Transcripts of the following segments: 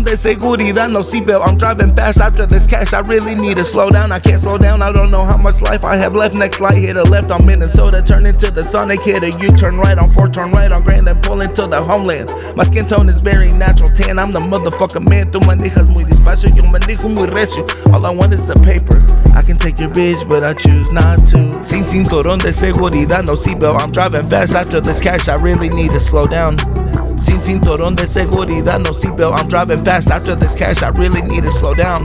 cinturón de seguridad, no seatbelt. I'm driving fast after this cash, I really need to slow down. I can't slow down, I don't know how much life I have left. Next light, hit a left on Minnesota, turn into the Sonic, hit a U-turn right on 4, turn right on Grand and pull into the homeland. My skin tone is very natural tan, I'm the motherfucker man. Tu manejas muy despacio, yo manejo muy recio. All I want is the paper, I can take your bitch, but I choose not to. Sin cinturón de seguridad, no seatbelt. I'm driving fast after this cash, I really need to slow down. Sin cinturón de seguridad, no seatbelt. I'm driving fast after this cash, I really need to slow down.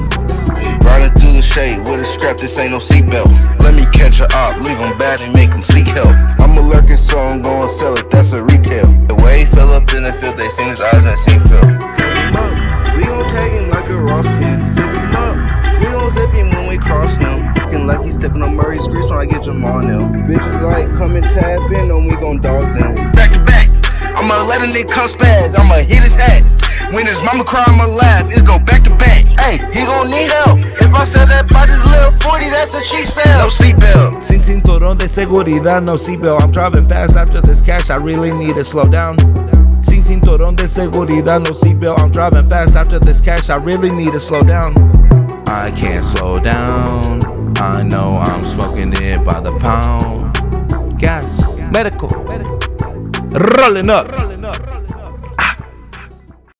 Riding through the shade with a strap, this ain't no seatbelt. Let me catch a op, leave him bad and make him seek help. I'm a lurking, so I'm gonna sell it, that's a retail. The way he fell up in the field, they seen his eyes and seen Phil. We gon' tag him like a Ross pin, zip him up. We gon' zip him when we cross him. Looking like he's stepping on Murray's grease when I get Jamal now. Bitches like, come and tap in, and we gon' dog them. Back to back, I'ma let a nigga come spaz, I'ma hit his hat. When his mama cry, I'ma laugh, it's go back to back. Hey, he gon' need help. If I sell that body little 40, that's a cheap sale. No seatbelt. Sin cinturón de seguridad, no seatbelt. I'm driving fast after this cash, I really need to slow down. Sin cinturón de seguridad, no seatbelt. I'm driving fast after this cash, I really need to slow down. I can't slow down, I know I'm smoking it by the pound. Gas, medical, rolling up.